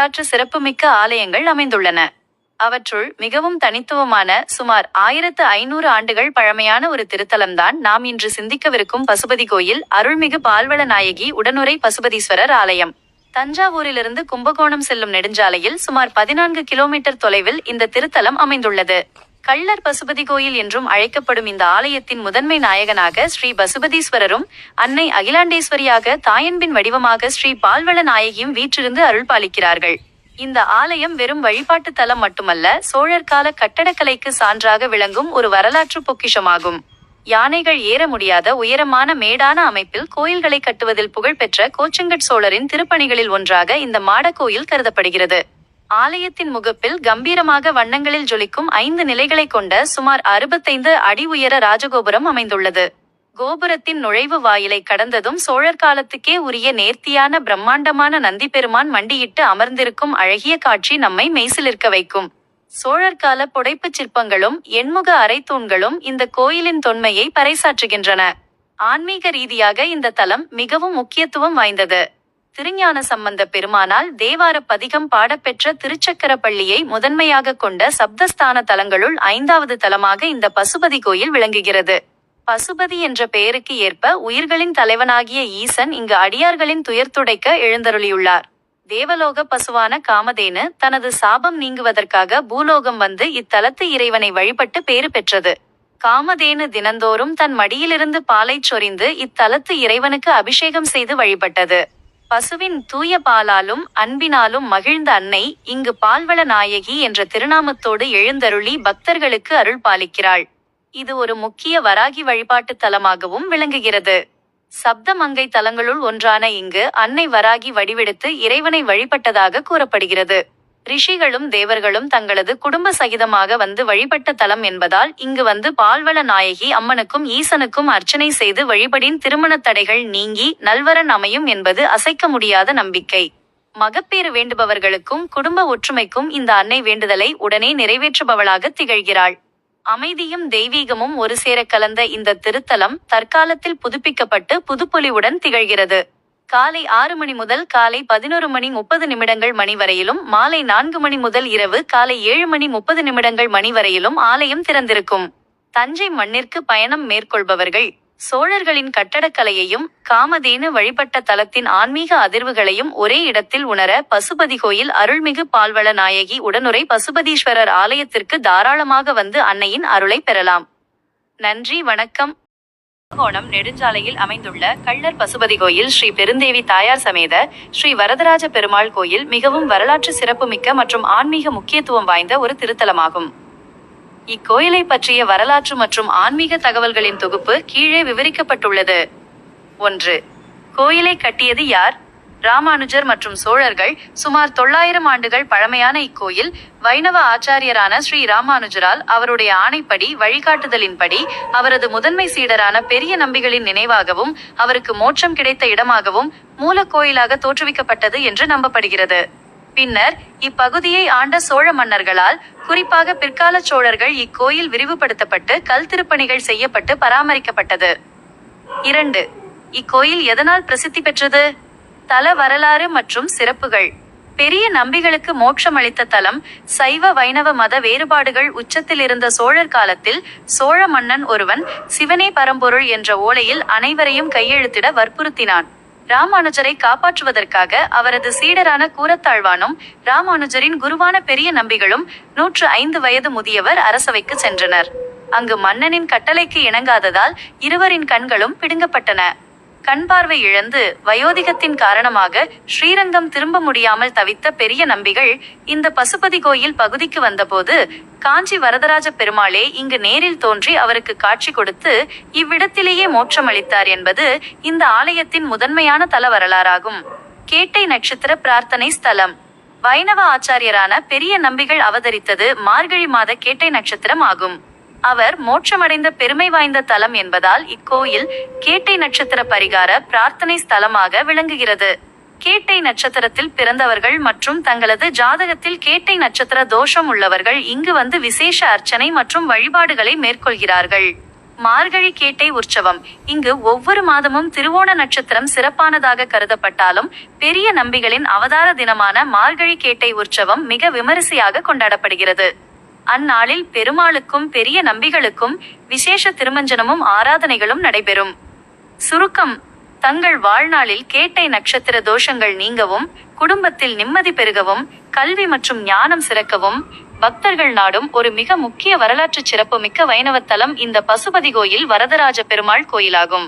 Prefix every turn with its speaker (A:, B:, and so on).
A: வரலாற்று சிறப்புமிக்க ஆலயங்கள் அமைந்துள்ளன. அவற்றுள் மிகவும் தனித்துவமான சுமார் 1500 ஆண்டுகள் பழமையான ஒரு திருத்தலம்தான் நாம் இன்று சிந்திக்கவிருக்கும் பசுபதி கோயில், அருள்மிகு பால்வள நாயகி உடனுறை பசுபதீஸ்வரர் ஆலயம். தஞ்சாவூரிலிருந்து கும்பகோணம் செல்லும் நெடுஞ்சாலையில் சுமார் 14 கிலோமீட்டர் தொலைவில் இந்த திருத்தலம் அமைந்துள்ளது. கள்ளர் பசுபதி கோயில் என்றும் அழைக்கப்படும் இந்த ஆலயத்தின் முதன்மை நாயகனாக ஸ்ரீ பசுபதீஸ்வரரும், அன்னை அகிலாண்டேஸ்வரியாக தாயன்பின் வடிவமாக ஸ்ரீ பால்வள நாயகியும் வீற்றிருந்து அருள்பாலிக்கிறார்கள். இந்த ஆலயம் வெறும் வழிபாட்டு தலம் மட்டுமல்ல, சோழர் கால கட்டடக்கலைக்கு சான்றாக விளங்கும் ஒரு வரலாற்று பொக்கிஷமாகும். யானைகள் ஏற முடியாத உயரமான மேடான அமைப்பில் கோயில்களை கட்டுவதில் புகழ்பெற்ற கோச்செங்கட் சோழரின் திருப்பணிகளில் ஒன்றாக இந்த மாடக்கோயில் கருதப்படுகிறது. ஆலயத்தின் முகப்பில் கம்பீரமாக வண்ணங்களில் ஜொலிக்கும் 5 நிலைகளை கொண்ட சுமார் 65 அடி உயர ராஜகோபுரம் அமைந்துள்ளது. கோபுரத்தின் நுழைவு வாயிலை கடந்ததும் சோழர் காலத்துக்கே உரிய நேர்த்தியான பிரம்மாண்டமான நந்தி பெருமான் மண்டியிட்டு அமர்ந்திருக்கும் அழகிய காட்சி நம்மை மெய்சிலிர்க்க வைக்கும். சோழர் கால புடைப்புச் சிற்பங்களும் எண்முக அரைத்தூண்களும் இந்த கோயிலின் தொன்மையை பறைசாற்றுகின்றன. ஆன்மீக ரீதியாக இந்த தலம் மிகவும் முக்கியத்துவம் வாய்ந்தது. திருஞான சம்பந்த பெருமானால் தேவார பதிகம் பாடப்பெற்ற திருச்சக்கரப்பள்ளியை முதன்மையாக கொண்ட சப்தஸ்தான தலங்களுள் 5வது தலமாக இந்த பசுபதி கோயில் விளங்குகிறது. பசுபதி என்ற பெயருக்கு ஏற்ப உயிர்களின் தலைவனாகிய ஈசன் இங்கு அடியார்களின் துயர் துடைக்க எழுந்தருளியுள்ளார். தேவலோக பசுவான காமதேனு தனது சாபம் நீங்குவதற்காக பூலோகம் வந்து இத்தலத்து இறைவனை வழிபட்டு பேறு பெற்றது. காமதேனு தினந்தோறும் தன் மடியிலிருந்து பாலைச் சொரிந்து இத்தலத்து இறைவனுக்கு அபிஷேகம் செய்து வழிபட்டது. பசுவின் தூய பாலாலும் அன்பினாலும் மகிழ்ந்த அன்னை இங்கு பால்வள நாயகி என்ற திருநாமத்தோடு எழுந்தருளி பக்தர்களுக்கு அருள் பாலிக்கிறாள். இது ஒரு முக்கிய வராகி வழிபாட்டு தலமாகவும் விளங்குகிறது. சப்த மங்கை தலங்களுள் ஒன்றான இங்கு அன்னை வராகி வடிவெடுத்து இறைவனை வழிபட்டதாக கூறப்படுகிறது. ரிஷிகளும் தேவர்களும் தங்களது குடும்ப சகிதமாக வந்து வழிபட்ட தலம் என்பதால் இங்கு வந்து பால்வள நாயகி அம்மனுக்கும் ஈசனுக்கும் அர்ச்சனை செய்து வழிபடின் திருமணத் தடைகள் நீங்கி நல்வரன் அமையும் என்பது அசைக்க முடியாத நம்பிக்கை. மகப்பேறு வேண்டுபவர்களுக்கும் குடும்ப ஒற்றுமைக்கும் இந்த அன்னை வேண்டுதலை உடனே நிறைவேற்றுபவளாக திகழ்கிறாள். அமைதியும் தெய்வீகமும் ஒரு சேர கலந்த இந்த திருத்தலம் தற்காலத்தில் புதுப்பிக்கப்பட்டு புதுப்பொலிவுடன் திகழ்கிறது. காலை 6 மணி முதல் காலை 11 மணி 30 மணி வரையிலும், மாலை 4 மணி முதல் இரவு காலை 7 மணி 30 மணி வரையிலும் ஆலயம் திறந்திருக்கும். தஞ்சை மண்ணிற்கு பயணம் மேற்கொள்பவர்கள் சோழர்களின் கட்டடக்கலையையும் காமதேனு வழிபட்ட தலத்தின் ஆன்மீக அதிர்வுகளையும் ஒரே இடத்தில் உணர பசுபதி கோயில், அருள்மிகு பால்வள நாயகி உடனுறை பசுபதீஸ்வரர் ஆலயத்திற்கு தாராளமாக வந்து அன்னையின் அருளை பெறலாம். நன்றி, வணக்கம். கும்பகோணம் நெடுஞ்சாலையில் அமைந்துள்ள கள்ளர் பசுபதி கோயில் ஸ்ரீ பெருந்தேவி தாயார் சமேத ஸ்ரீ வரதராஜ பெருமாள் கோயில் மிகவும் வரலாற்று சிறப்புமிக்க மற்றும் ஆன்மீக முக்கியத்துவம் வாய்ந்த ஒரு திருத்தலமாகும். இக்கோயிலை பற்றிய வரலாற்று மற்றும் ஆன்மீக தகவல்களின் தொகுப்பு கீழே விவரிக்கப்பட்டுள்ளது. 1. கோயிலை கட்டியது யார்? ராமானுஜர் மற்றும் சோழர்கள். சுமார் 900 ஆண்டுகள் பழமையான இக்கோயில் வைணவ ஆச்சாரியரான ஸ்ரீ ராமானுஜரால் அவருடைய ஆணைப்படி வழிகாட்டுதலின்படி அவரது முதன்மை சீடரான பெரிய நம்பிகளின் நினைவாகவும் அவருக்கு மோட்சம் கிடைத்த இடமாகவும் மூல கோயிலாக தோற்றுவிக்கப்பட்டது என்று நம்பப்படுகிறது. பின்னர் இப்பகுதியை ஆண்ட சோழ மன்னர்களால், குறிப்பாக பிற்கால சோழர்கள், இக்கோயில் விரிவுபடுத்தப்பட்டு கல் திருப்பணிகள் செய்யப்பட்டு பராமரிக்கப்பட்டது. 2. இக்கோயில் எதனால் பிரசித்தி பெற்றது? தல வரலாறு மற்றும் சிறப்புகள். பெரிய நம்பிகளுக்கு மோட்சம் அளித்த தலம். சைவ வைணவ மத வேறுபாடுகள் உச்சத்தில் இருந்த சோழர் காலத்தில் சோழ மன்னன் ஒருவன் சிவனே பரம்பொருள் என்ற ஓலையில் அனைவரையும் கையெழுத்திட வற்புறுத்தினான். ராமானுஜரை காப்பாற்றுவதற்காக அவரது சீடரான கூரத்தாழ்வானும் ராமானுஜரின் குருவான பெரிய நம்பிகளும் 105 வயது முதியவர் அரசவைக்கு சென்றனர். அங்கு மன்னனின் கட்டளைக்கு இணங்காததால் இருவரின் கண்களும் பிடுங்கப்பட்டன. கண் பார்வை இழந்து வயோதிகத்தின் காரணமாக ஸ்ரீரங்கம் திரும்ப முடியாமல் தவித்த பெரிய நம்பிகள் இந்த பசுபதி கோயில் பகுதிக்கு வந்தபோது காஞ்சி வரதராஜ பெருமாளே இங்கு நேரில் தோன்றி அவருக்கு காட்சி கொடுத்து இவ்விடத்திலேயே மோட்சம் அளித்தார் என்பது இந்த ஆலயத்தின் முதன்மையான தல வரலாறாகும். கேட்டை நட்சத்திர பிரார்த்தனை ஸ்தலம். வைணவ ஆச்சாரியரான பெரிய நம்பிகள் அவதரித்தது மார்கழி மாத கேட்டை நட்சத்திரம் ஆகும். அவர் மோட்சமடைந்த பெருமை வாய்ந்த தலம் என்பதால் இக்கோயில் கேட்டை நட்சத்திர பரிகார பிரார்த்தனை ஸ்தலமாக விளங்குகிறது. கேட்டை நட்சத்திரத்தில் பிறந்தவர்கள் மற்றும் தங்களது ஜாதகத்தில் கேட்டை நட்சத்திர தோஷம் உள்ளவர்கள் இங்கு வந்து விசேஷ அர்ச்சனை மற்றும் வழிபாடுகளை மேற்கொள்கிறார்கள். மார்கழி கேட்டை உற்சவம். இங்கு ஒவ்வொரு மாதமும் திருவோண நட்சத்திரம் சிறப்பானதாக கருதப்பட்டாலும் பெரிய நம்பிகளின் அவதார தினமான மார்கழி கேட்டை உற்சவம் மிக விமரிசையாக கொண்டாடப்படுகிறது. அந்நாளில் பெருமாளுக்கும் பெரிய நம்பிகளுக்கும் விசேஷ திருமஞ்சனமும் ஆராதனைகளும் நடைபெறும். சுருக்கம்: தங்கள் வாழ்நாளில் கேட்டை நட்சத்திர தோஷங்கள் நீங்கவும், குடும்பத்தில் நிம்மதி பெருகவும், கல்வி மற்றும் ஞானம் சிறக்கவும் பக்தர்கள் நாடும் ஒரு மிக முக்கிய வரலாற்று சிறப்புமிக்க வைணவ தலம் இந்த பசுபதி கோயில் வரதராஜ பெருமாள் கோயிலாகும்.